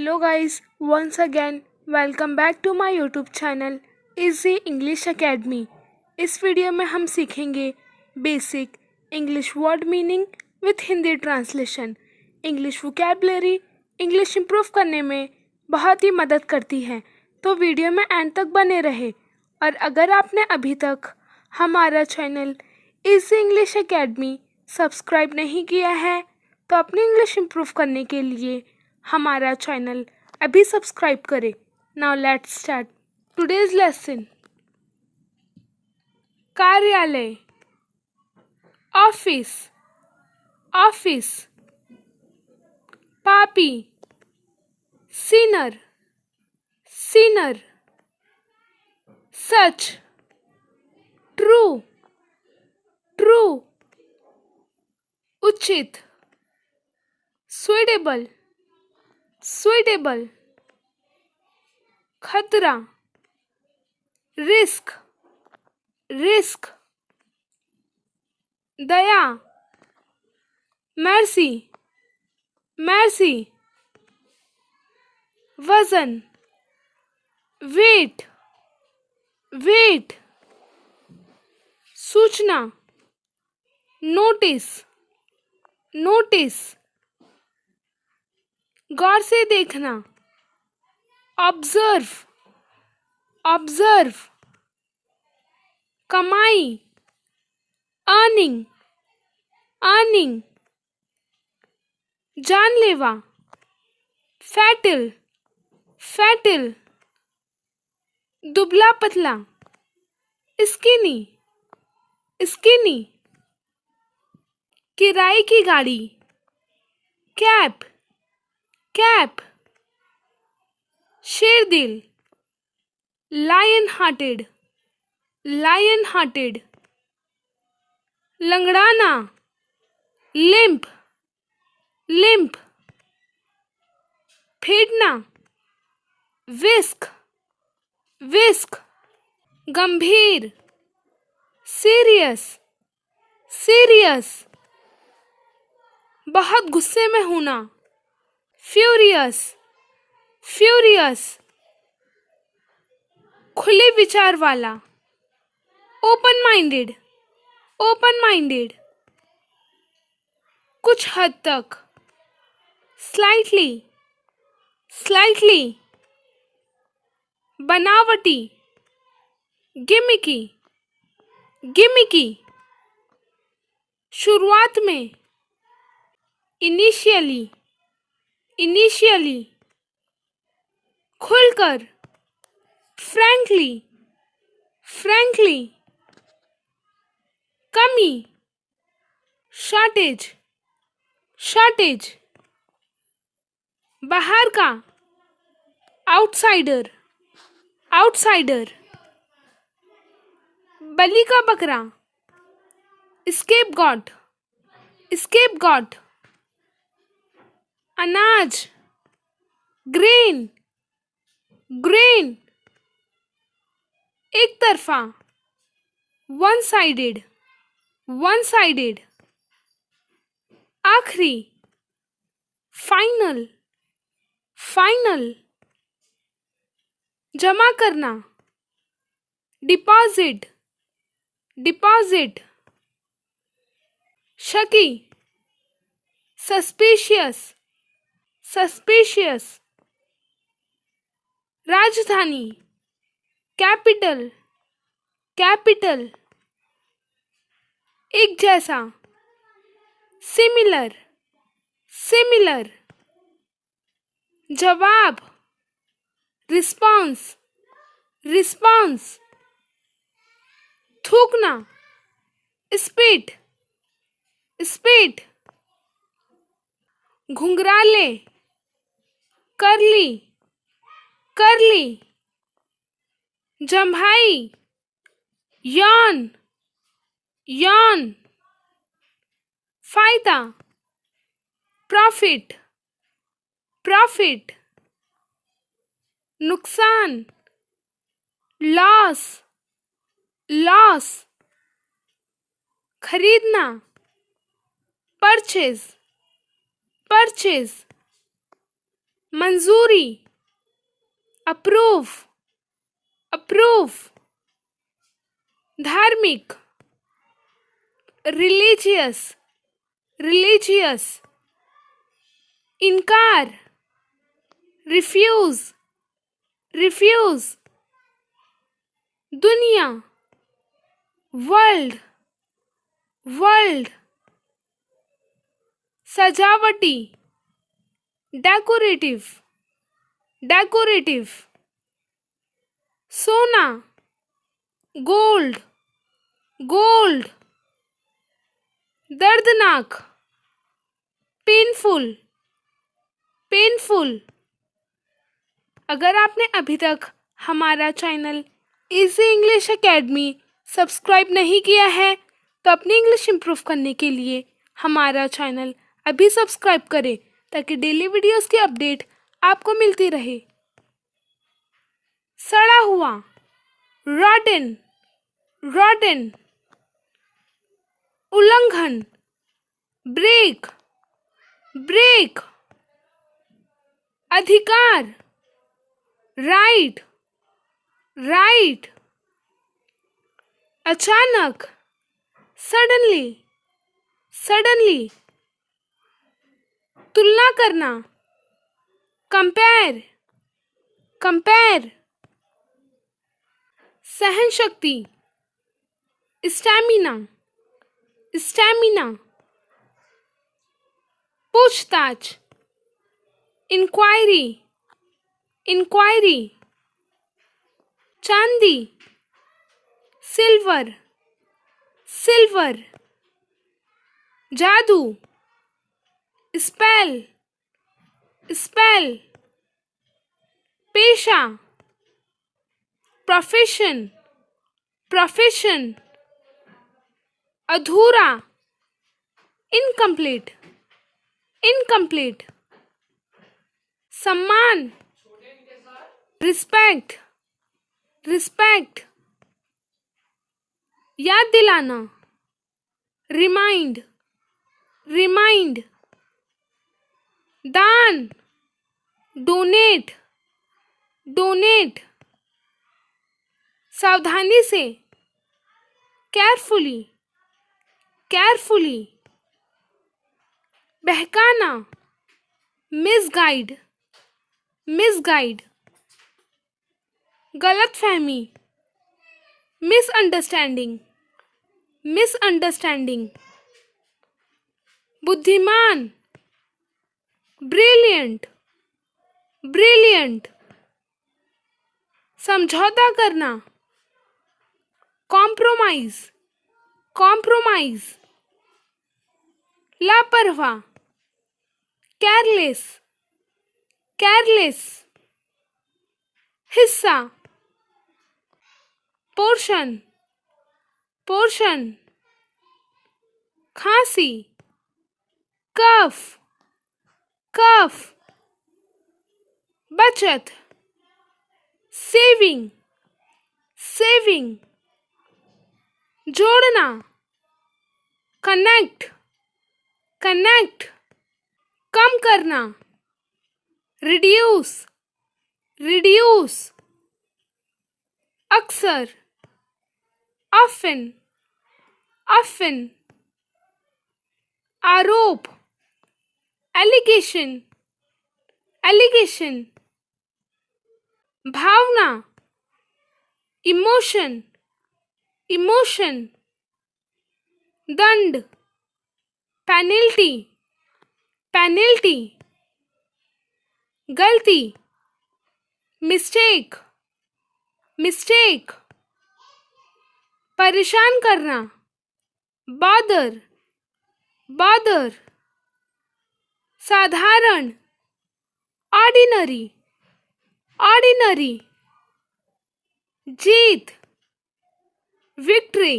Hello guys, once again welcome back to my YouTube channel Easy English Academy। इस video में हम सीखेंगे basic English word meaning with Hindi translation. English vocabulary English improve करने में बहुत ही मदद करती है, तो वीडियो में एंड तक बने रहे। और अगर आपने अभी तक हमारा channel easy English academy subscribe नहीं किया है तो अपनी इंग्लिश इम्प्रूव करने के लिए हमारा चैनल अभी सब्सक्राइब करें। Now let's start today's lesson. कार्यालय, ऑफिस, ऑफिस। पापी, सिनर, सिनर। सच, ट्रू, ट्रू। उचित, सुइटेबल, सुइटेबल। खतरा, रिस्क, रिस्क। दया, मर्सी, मर्सी। वजन, वेट, वेट। सूचना, नोटिस, नोटिस। गौर से देखना, ऑब्जर्व, ऑब्जर्व। कमाई, अर्निंग, अर्निंग। जानलेवा, फैटल, फैटल। दुबला पतला, स्किनी, स्किनी। किराए की गाड़ी, कैब, कैब। शेरदिल, लायन हार्टेड, लायन हार्टेड। लंगड़ाना, लिम्प, लिम्प। फेंटना, विस्क, विस्क। गंभीर, सीरियस, सीरियस। बहुत गुस्से में होना, फ्यूरियस, फ्यूरियस। खुले विचार वाला, ओपन माइंडेड, ओपन माइंडेड। कुछ हद तक, स्लाइटली, स्लाइटली। बनावटी, गिमिकी, गिमिकी। शुरुआत में, इनिशियली, इनिशियली। खुलकर, फ्रैंकली, फ्रैंकली। कमी, शॉर्टेज, शॉर्टेज। बाहर का, आउटसाइडर, आउटसाइडर। बलि का बकरा, स्केप गॉट, स्केप गॉट। अनाज, ग्रेन, ग्रेन। एक तरफा, वन साइडेड, वन साइडेड। आखिरी, फाइनल, फाइनल। जमा करना, deposit, deposit. Shaky, suspicious, suspicious. राजधानी, कैपिटल, कैपिटल। एक जैसा, सिमिलर, सिमिलर। जवाब, रिस्पॉन्स, रिस्पॉन्स। थूकना, स्पिट, स्पिट। घुंघराले, करली, करली। जम्भाई, यॉन, यॉन। फायदा, प्रॉफिट, प्रॉफिट। नुकसान, लॉस, लॉस। खरीदना, परचेज, परचेज। मंजूरी, अप्रूव, अप्रूव, धार्मिक, रिलीजियस, रिलीजियस, इनकार, रिफ्यूज, रिफ्यूज, दुनिया, वर्ल्ड, वर्ल्ड, सजावटी, डेकोरेटिव, डेकोरेटिव, सोना, गोल्ड, गोल्ड, दर्दनाक, पेनफुल, पेनफुल। अगर आपने अभी तक हमारा channel easy English academy subscribe नहीं किया है तो अपनी इंग्लिश इम्प्रूव करने के लिए हमारा चैनल अभी सब्सक्राइब करें ताकि डेली वीडियोस की अपडेट आपको मिलती रहे। सड़ा हुआ, रॉटन, रॉटन, उल्लंघन, ब्रेक, ब्रेक, अधिकार, राइट, राइट, अचानक, सडनली, सडनली, तुलना करना, कंपेयर, कंपेयर, सहन शक्ति, स्टैमिना, स्टैमिना, पूछताछ, इंक्वायरी, इंक्वायरी, चांदी, सिल्वर, सिल्वर, जादू, स्पेल, स्पेल, पेशा, प्रोफेशन, प्रोफेशन, अधूरा, इनकम्प्लीट, इनकम्प्लीट, सम्मान, रिस्पेक्ट, रिस्पेक्ट, याद दिलाना, रिमाइंड, रिमाइंड, दान, डोनेट, डोनेट, सावधानी से, केयरफुली, केयरफुली, बहकाना, मिसगाइड, मिसगाइड, गलतफहमी, मिसअंडरस्टैंडिंग, मिसअंडरस्टैंडिंग, बुद्धिमान, ब्रिलियंट, ब्रिलियंट, समझौता करना, कॉम्प्रोमाइज, कॉम्प्रोमाइज, लापरवाह, केयरलेस, केयरलेस, हिस्सा, पोर्शन, पोर्शन, खांसी, कफ, कफ, बचत, सेविंग, सेविंग, जोड़ना, कनेक्ट, कनेक्ट, कम करना, रिड्यूस, रिड्यूस, अक्सर, ऑफन, ऑफन, आरोप, एलिगेशन, एलिगेशन, भावना, इमोशन, इमोशन, दंड, पेनल्टी, पेनल्टी, गलती, मिस्टेक, मिस्टेक, परेशान करना, बॉदर, बॉदर, साधारण, ऑर्डिनरी, ऑर्डिनरी, जीत, विक्ट्री,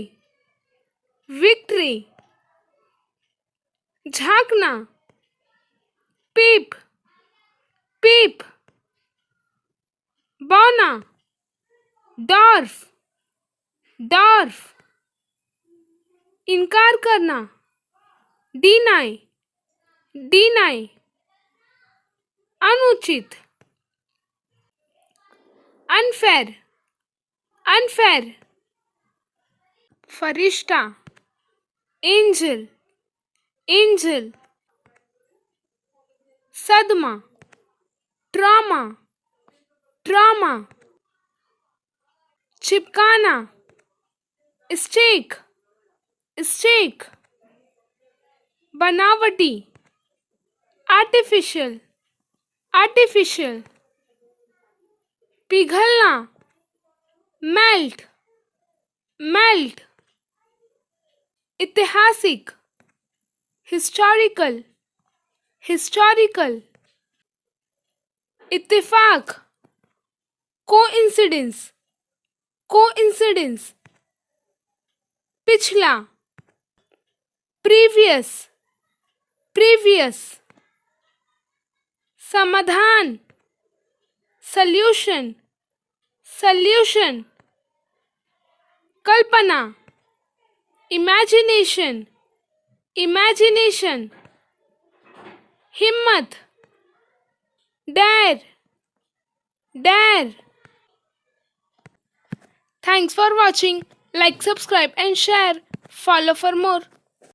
विक्ट्री, झांकना, पीप, पीप, बौना, डॉर्फ, डॉर्फ, इनकार करना, डिनाई, डिनाई, अनुचित, अनफेयर, अनफेयर, फरिश्ता, एंजल, एंजल, सदमा, ट्रॉमा, ट्रॉमा, चिपकाना, स्टेक, स्टेक, बनावटी, आर्टिफिशियल, आर्टिफिशियल, पिघलना, मेल्ट, मेल्ट, ऐतिहासिक, हिस्टोरिकल, हिस्टोरिकल, इत्तेफाक, कोइंसिडेंस, कोइंसिडेंस, पिछला, प्रीवियस, प्रीवियस, समाधान, सल्यूशन, सल्यूशन, कल्पना, इमेजिनेशन, इमेजिनेशन, हिम्मत, dare, dare. Thanks for watching. Like, subscribe and share. Follow for more.